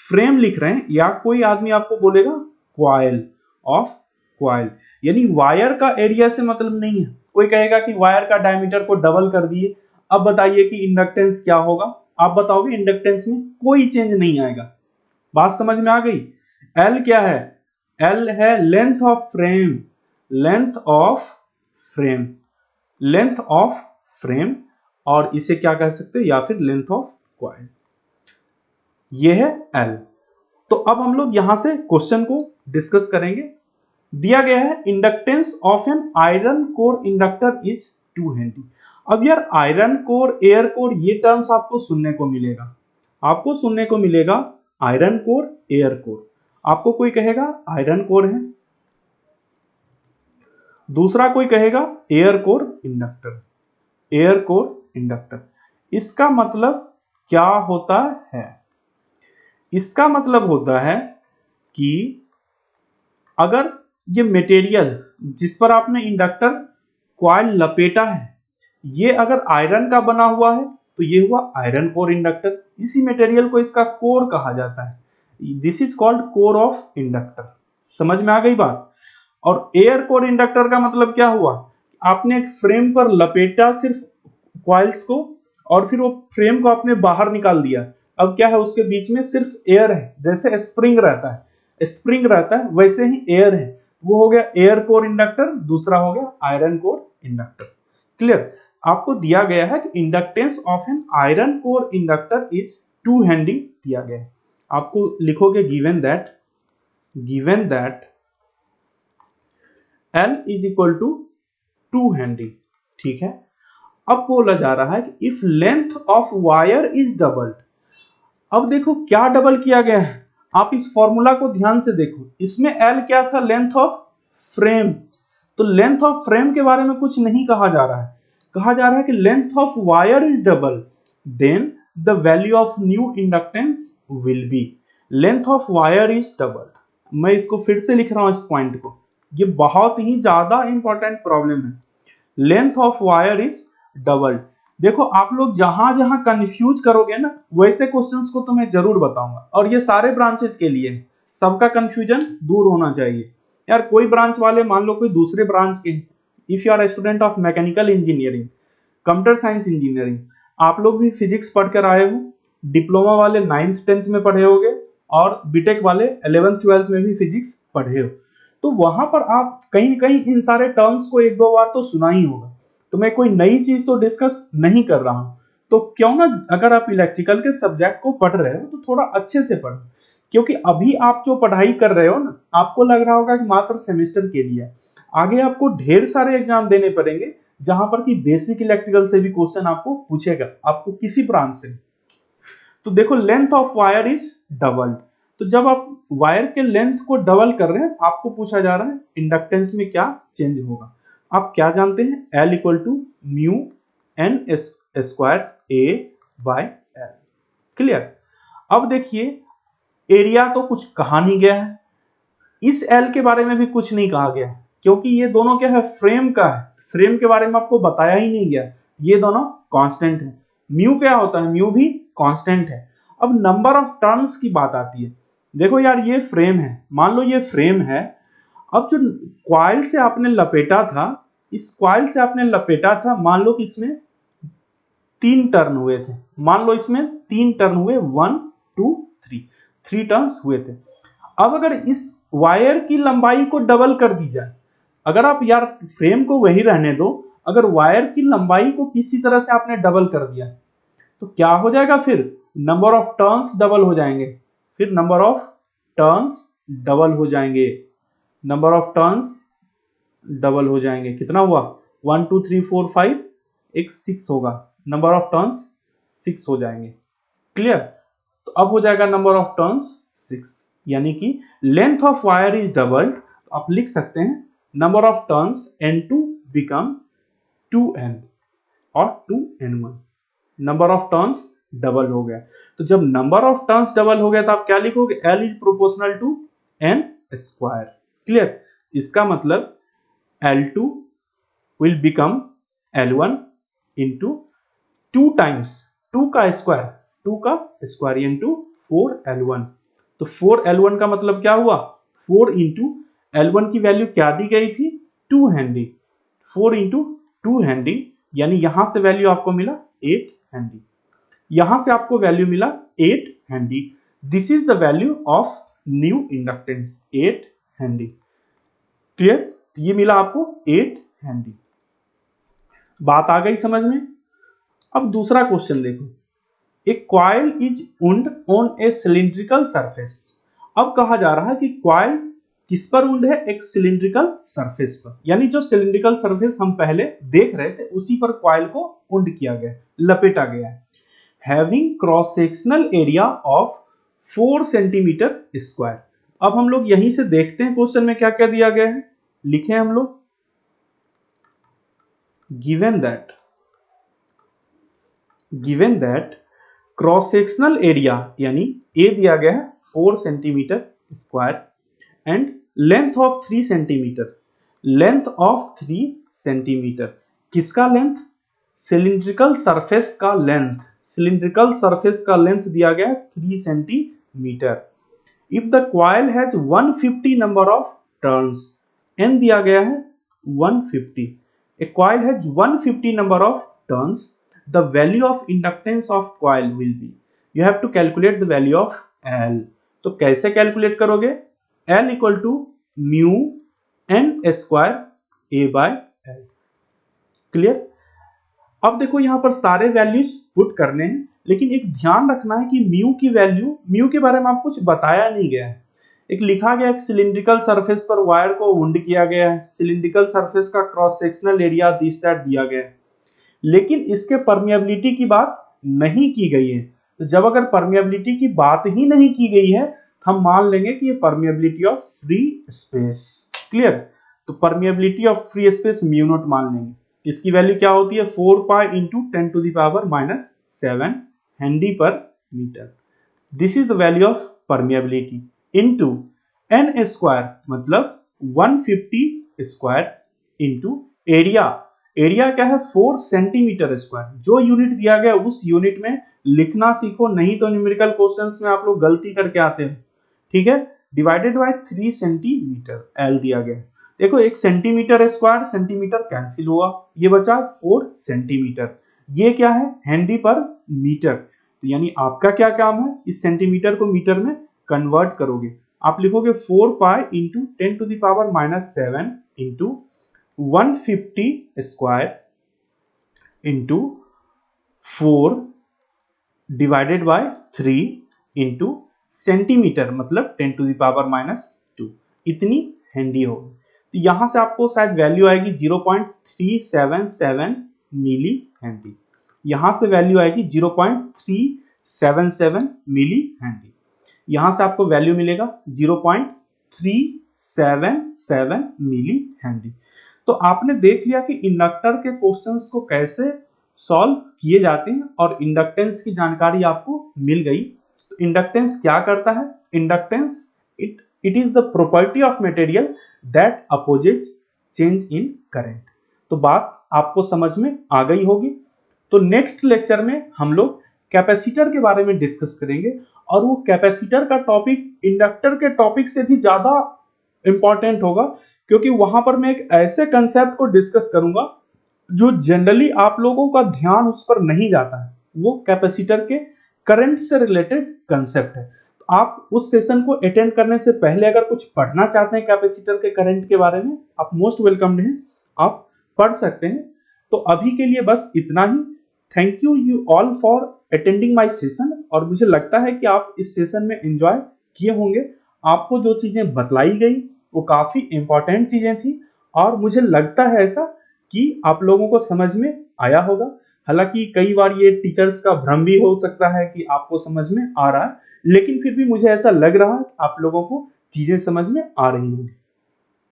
frame लिख रहे हैं, या कोई आदमी आपको बोलेगा कॉइल ऑफ कॉइल। यानी वायर का एरिया से मतलब नहीं है। कोई कहेगा कि वायर का डायमीटर को डबल कर दिए, अब बताइए कि इंडक्टेंस क्या होगा? आप बताओगे इंडक्टेंस में कोई चेंज नहीं आएगा। बात समझ में आ गई? एल क्या है? एल है length of frame. Length of frame, length of frame, और इसे क्या कह सकते हैं? या फिर लेंथ ऑफ कॉइल। ये है एल। तो अब हम लोग यहां से क्वेश्चन को डिस्कस करेंगे। दिया गया है inductance of an iron core inductor is 2 Henry. अब यार आयरन कोर, एयर कोर, ये टर्म्स आपको सुनने को मिलेगा। आपको सुनने को मिलेगा आयरन कोर, एयर कोर। आपको कोई कहेगा आयरन कोर है, दूसरा कोई कहेगा air core inductor. Air core inductor, इसका मतलब क्या होता है? इसका मतलब होता है कि अगर ये मटेरियल जिस पर आपने इंडक्टर कॉइल लपेटा है, ये अगर आयरन का बना हुआ है तो ये हुआ आयरन कोर इंडक्टर। इसी मटेरियल को इसका कोर कहा जाता है। This is called core of inductor. समझ में आ गई बात? और एयर कोर इंडक्टर का मतलब क्या हुआ? आपने एक फ्रेम पर लपेटा सिर्फ कॉइल्स को, और फिर वो फ्रेम को आपने बाहर निकाल दिया। अब क्या है? उसके बीच में सिर्फ एयर है। जैसे स्प्रिंग रहता है, स्प्रिंग रहता है, वैसे ही एयर है। वो हो गया एयर कोर इंडक्टर, दूसरा हो गया आयरन कोर इंडक्टर। क्लियर? आपको दिया गया है कि inductance of an iron core inductor is 2 henry दिया गया है। आपको लिखोगे given that L is equal to 2 henry. ठीक है। अब बोला जा रहा है कि if length of wire is doubled. अब देखो क्या डबल किया गया है, आप इस फॉर्मूला को ध्यान से देखो। इसमें L क्या था? Length of frame. तो लेंथ ऑफ फ्रेम के बारे में कुछ नहीं कहा जा रहा है। कहा जा रहा है कि length of wire is double, then the value of new inductance will be. Length of wire is double. मैं इसको फिर से लिख रहा हूं इस पॉइंट को, ये बहुत ही ज्यादा इंपॉर्टेंट प्रॉब्लम है। Length of wire is doubled, देखो आप लोग जहां जहां कंफ्यूज करोगे ना वैसे क्वेश्चंस को तो मैं जरूर बताऊंगा, और ये सारे ब्रांचेज के लिए है, सबका कंफ्यूजन दूर होना चाहिए। यार कोई ब्रांच वाले मान लो कोई दूसरे ब्रांच के, if you are student of mechanical engineering, computer science engineering, आप लोग भी फिजिक्स पढ़ कर आए हो, डिप्लोमा वाले 9th-10th में पढ़े होगे, और बीटेक वाले 11th-12th में भी फिजिक्स पढ़े हो, तो वहां पर आप कहीं न कहीं इन सारे टर्म्स को एक दो बार तो सुना ही होगा। तो मैं कोई नई चीज तो डिस्कस नहीं कर रहा हूं, तो क्यों ना अगर आप इलेक्ट्रिकल के सब्जेक्ट को पढ़ रहे हो तो थोड़ा अच्छे से पढ़ो, क्योंकि अभी आप जो पढ़ाई कर रहे हो ना, आपको लग रहा होगा कि मात्र सेमेस्टर के लिए, आगे आपको ढेर सारे एग्जाम देने पड़ेंगे जहां पर कि बेसिक इलेक्ट्रिकल से भी क्वेश्चन आपको पूछेगा, आपको किसी ब्रांच से। तो देखो length of wire is doubled, तो जब आप वायर के लेंथ को डबल कर रहे हैं आपको पूछा जा रहा है इंडक्टेंस में क्या चेंज होगा। आप क्या जानते हैं, L equal to mu N square A by L. Clear. अब देखिए एरिया तो कुछ कहा नहीं गया है, इस एल के बारे में भी कुछ नहीं कहा गया है, क्योंकि ये दोनों क्या है, फ्रेम का है, फ्रेम के बारे में आपको बताया ही नहीं गया, ये दोनों कांस्टेंट है। म्यू क्या होता है, म्यू भी कांस्टेंट है। अब नंबर ऑफ टर्न्स की बात आती है, देखो यार ये फ्रेम है, मान लो ये फ्रेम है, अब जो क्वाइल से आपने लपेटा था, इस क्वाइल से आपने लपेटा था, मान लो कि इसमें 3 टर्न हुए थे, मान लो इसमें 3 टर्न हुए, 1 2 3, 3 टर्न्स हुए थे। अब अगर इस वायर की लंबाई को डबल कर दी जाए, अगर आप यार फ्रेम को वही रहने दो, अगर वायर की लंबाई को किसी तरह से आपने डबल कर दिया तो क्या हो जाएगा, फिर नंबर ऑफ टर्न्स डबल हो जाएंगे, फिर नंबर ऑफ टर्न्स डबल हो जाएंगे, नंबर ऑफ टर्न्स डबल हो जाएंगे। कितना हुआ, 1 2 3 4 5, एक 6 होगा, नंबर ऑफ टर्न्स 6 हो जाएंगे। क्लियर। तो अब हो जाएगा नंबर ऑफ टर्न्स 6, यानी कि length of wire is doubled, तो आप लिख सकते हैं number of turns N2 become 2N और 2N1, number of turns double हो गया। तो जब नंबर ऑफ टर्न्स डबल हो गया तो आप क्या लिखोगे, L is proportional to N square. Clear. इसका मतलब L2 will become L1 into 2 times 2 का स्क्वायर इंटू 4L1, तो 4L1 का मतलब क्या हुआ, 4 इंटू L1 की वैल्यू क्या दी गई थी, 2 हेनरी, 4 इंटू 2 हेनरी, यानी यहां से वैल्यू आपको मिला 8 हेनरी, यहां से आपको वैल्यू मिला 8 Henry. This is the value of new inductance, 8 Henry. Clear. ये मिला आपको 8 हेनरी। बात आ गई समझ में। अब दूसरा क्वेश्चन देखो, a coil is wound on a cylindrical surface. अब कहा जा रहा है कि क्वाइल किस पर वुंड है, एक सिलिंड्रिकल सरफेस पर, यानी जो सिलिंड्रिकल सरफेस हम पहले देख रहे थे उसी पर क्वाइल को वुंड किया गया, लपेटा गया है। Having cross sectional area of 4 centimetre square. अब हम लोग यहीं से देखते हैं क्वेश्चन में क्या क्या दिया गया है, लिखे हम लोग, given that cross sectional area यानी ए दिया गया है 4 centimetre square and length of 3 centimetre, length of 3 centimetre, किसका लेंथ, सिलिंड्रिकल सरफेस का लेंथ, सिलिंड्रिकल सरफेस का लेंथ दिया गया है 3 centimetre. If the coil has 150 number of turns, N दिया गया है 150, a coil has 150 number of turns, the value of inductance of coil will be, you have to calculate the value of L। तो कैसे calculate करोगे, L equal to mu N square A by L. Clear. अब देखो यहां पर सारे values put करने हैं, लेकिन एक ध्यान रखना है कि म्यू की वैल्यू, म्यू के बारे में आपको कुछ बताया नहीं गया है, एक लिखा गया सिलिंड्रिकल सरफेस पर वायर को वुंड किया गया है, सिलिंड्रिकल सरफेस का cross sectional area this that दिया गया है, लेकिन इसके परमिएबिलिटी की बात नहीं की गई है। तो जब अगर परमिएबिलिटी की बात ही नहीं की गई है तो हम मान लेंगे कि ये permeability of free space. Clear. तो permeability of free space mu naught मान लेंगे, इसकी वैल्यू क्या होती है, 4 pi into 10 to the power -7 henry per metre. This is the value of permeability into N square, मतलब 150 स्क्वायर इंटू एरिया, एरिया क्या है 4 सेंटीमीटर स्क्वायर। जो यूनिट दिया गया उस यूनिट में लिखना सीखो, नहीं तो न्यूमेरिकल क्वेश्चंस में आप लोग गलती करके आते हो, ठीक है। डिवाइडेड बाय 3 सेंटीमीटर एल दिया गया है। देखो 1 सेंटीमीटर स्क्वायर सेंटीमीटर कैंसिल हुआ, ये बचा 4 सेंटीमीटर। ये क्या है हेनरी पर मीटर, तो यानी आपका क्या काम है, इस सेंटीमीटर को मीटर में कन्वर्ट करोगे। आप लिखोगे 4 pi into 10 to the power -7 into 150 square into 4 divided by 3 into centimetre मतलब 10 टू द पावर -2, इतनी हेनरी होगी। तो यहां से आपको शायद वैल्यू आएगी 0.377 मिली हेनरी, यहां से वैल्यू आएगी 0.377 मिली हेनरी, यहां से आपको वैल्यू मिलेगा 0.377 मिली हेनरी। तो आपने देख लिया कि इंडक्टर के क्वेश्चंस को कैसे सॉल्व किए जाते हैं और इंडक्टेंस की जानकारी आपको मिल गई। तो इंडक्टेंस क्या करता है, inductance it is the property of material that opposes change in current. तो बात आपको समझ में आ गई होगी। तो नेक्स्ट लेक्चर में हम लोग कैपेसिटर के बारे में डिस्कस करेंगे, और वो कैपेसिटर का टॉपिक इंडक्टर के टॉपिक से भी ज्यादा इंपॉर्टेंट होगा, क्योंकि वहां पर मैं एक ऐसे कंसेप्ट को डिस्कस करूंगा जो जनरली आप लोगों का ध्यान उस पर नहीं जाता है। वो कैपेसिटर के करंट से रिलेटेड कंसेप्ट है। तो आप उस सेशन को अटेंड करने से पहले अगर कुछ पढ़ना चाहते हैं कैपेसिटर के करंट के बारे में, आप मोस्ट वेलकम हैं, आप पढ़ सकते हैं। तो अभी के लिए बस इतना ही। Thank you all for attending my session, और मुझे लगता है कि आप इस सेशन में एंजॉय किए होंगे। आपको जो चीजें बतलाई गई वो काफी इंपॉर्टेंट चीजें थी, और मुझे लगता है ऐसा कि आप लोगों को समझ में आया होगा। हालांकि कई बार ये टीचर्स का भ्रम भी हो सकता है कि आपको समझ में आ रहा है, लेकिन फिर भी मुझे ऐसा लग रहा है कि आप लोगों को चीजें समझ में आ रही होंगी।